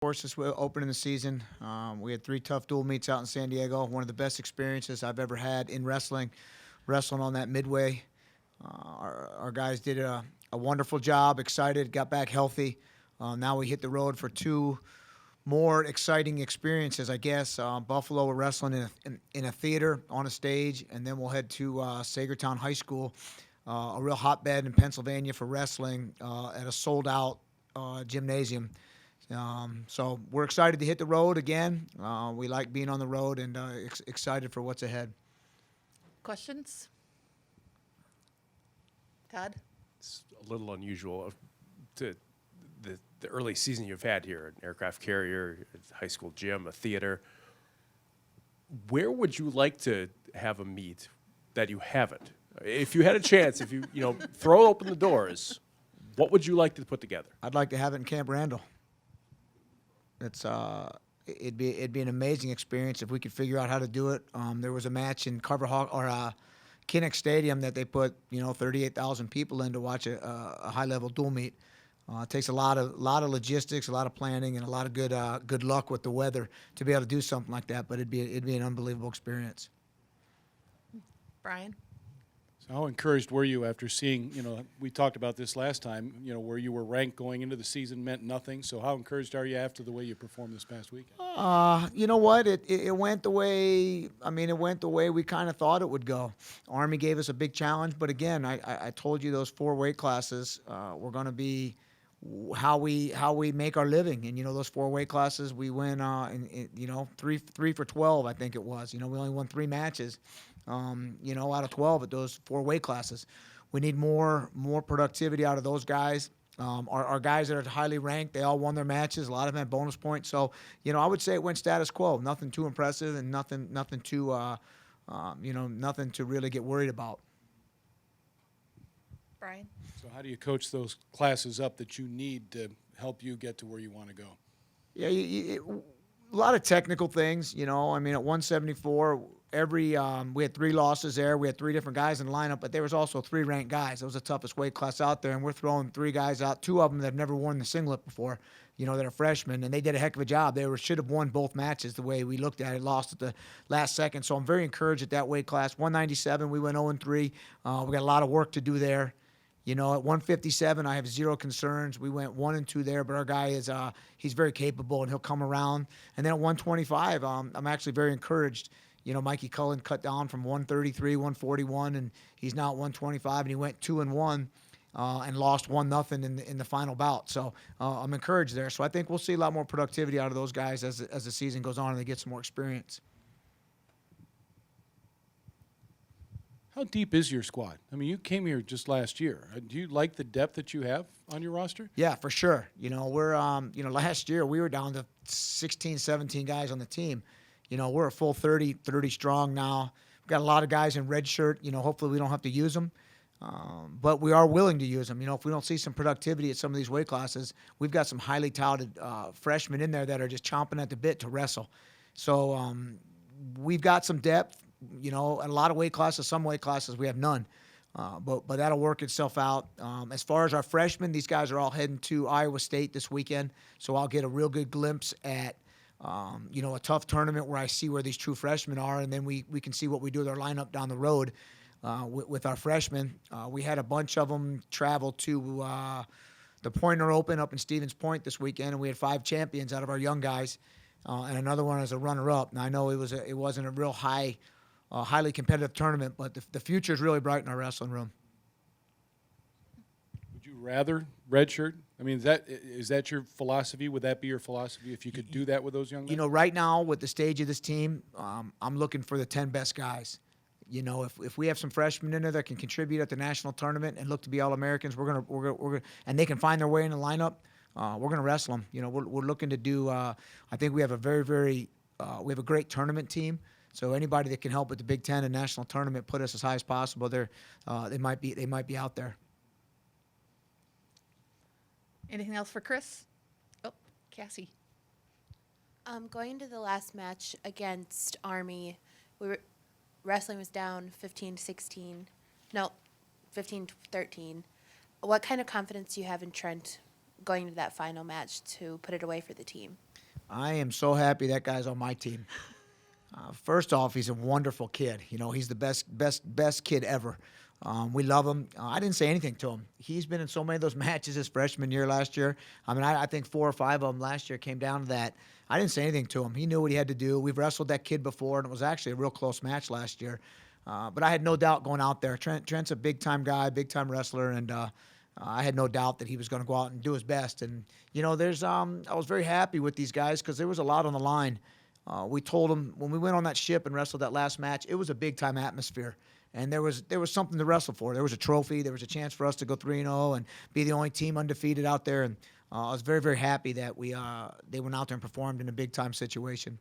course, this opening the season. We had 3 tough dual meets out in San Diego. One of the best experiences I've ever had in wrestling, wrestling on that midway. Our guys did a wonderful job, excited, got back healthy. Now we hit the road for 2 more exciting experiences, I guess. Buffalo, we're wrestling in a theater on a stage, and then we'll head to Sagertown High School, a real hotbed in Pennsylvania for wrestling at a sold-out gymnasium. So we're excited to hit the road again. We like being on the road and excited for what's ahead. Questions? Todd? It's a little unusual to the early season you've had here, an aircraft carrier, a high school gym, a theater. Where would you like to have a meet that you haven't? If you had a chance, if you throw open the doors, what would you like to put together? I'd like to have it in Camp Randall. It'd be an amazing experience if we could figure out how to do it. There was a match in Kinnick Stadium that they put 38,000 people in to watch a high level dual meet. It takes a lot of logistics, a lot of planning, and a lot of good luck with the weather to be able to do something like that. But it'd be an unbelievable experience. Brian? So how encouraged were you after seeing, we talked about this last time, where you were ranked going into the season meant nothing. So how encouraged are you after the way you performed this past weekend? You know what? It went the way, it went the way we kind of thought it would go. Army gave us a big challenge, but again, I told you those 4 weight classes were going to be how we make our living. And those 4 weight classes, we win three for 12, I think it was. We only won 3 matches out of 12 at those 4 weight classes. We need more productivity out of those guys. Our guys that are highly ranked, they all won their matches. A lot of them had bonus points. So I would say it went status quo. Nothing too impressive and nothing to really get worried about. Brian? So how do you coach those classes up that you need to help you get to where you want to go? Yeah, a lot of technical things. At 174, we had 3 losses there. We had 3 different guys in the lineup, but there was also 3 ranked guys. That was the toughest weight class out there, and we're throwing 3 guys out. 2 of them that have never worn the singlet before, that are freshmen, and they did a heck of a job. They should have won both matches the way we looked at it, lost at the last second. So I'm very encouraged at that weight class. 197, we went 0-3. We got a lot of work to do there. At 157, I have 0 concerns. We went 1-2 there, but our guy is he's very capable, and he'll come around. And then at 125, I'm actually very encouraged. Mikey Cullen cut down from 133, 141, and he's now at 125, and he went 2-1 and lost 1-0 in the final bout. So I'm encouraged there. So I think we'll see a lot more productivity out of those guys as the season goes on and they get some more experience. How deep is your squad? You came here just last year. Do you like the depth that you have on your roster? Yeah, for sure. We're last year we were down to 16, 17 guys on the team. We're a full 30 strong now. We've got a lot of guys in red shirt. Hopefully we don't have to use them. But we are willing to use them. If we don't see some productivity at some of these weight classes, we've got some highly touted freshmen in there that are just chomping at the bit to wrestle. So we've got some depth. A lot of weight classes, some weight classes we have none. But that'll work itself out. As far as our freshmen, these guys are all heading to Iowa State this weekend. So I'll get a real good glimpse at a tough tournament where I see where these true freshmen are, and then we can see what we do with our lineup down the road with our freshmen. We had a bunch of them travel to the Pointer Open up in Stevens Point this weekend, and we had 5 champions out of our young guys, and another one as a runner-up. Now I know it wasn't a real highly competitive tournament, but the future is really bright in our wrestling room. Would you rather redshirt? Is that your philosophy? Would that be your philosophy if you could do that with those young men? Right now with the stage of this team, I'm looking for the 10 best guys. If we have some freshmen in there that can contribute at the national tournament and look to be All-Americans, we're gonna and they can find their way in the lineup, we're gonna wrestle them. We're looking to do. I think we have a we have a great tournament team. So anybody that can help with the Big Ten and national tournament put us as high as possible, they might be out there. Anything else for Chris? Oh, Cassie. Going to the last match against Army, wrestling was down 15-16. No, 15-13. What kind of confidence do you have in Trent going to that final match to put it away for the team? I am so happy that guy's on my team. First off, he's a wonderful kid. You know, he's the best kid ever. We love him. I didn't say anything to him. He's been in so many of those matches his freshman year last year. I mean, I think 4 or 5 of them last year came down to that. I didn't say anything to him. He knew what he had to do. We've wrestled that kid before, and it was actually a real close match last year. But I had no doubt going out there. Trent's a big-time guy, big-time wrestler, and I had no doubt that he was going to go out and do his best. And, you know, I was very happy with these guys because there was a lot on the line. We told them when we went on that ship and wrestled that last match, it was a big-time atmosphere. And there was something to wrestle for. There was a trophy. There was a chance for us to go 3-0 and be the only team undefeated out there. And I was very, very happy that they went out there and performed in a big-time situation.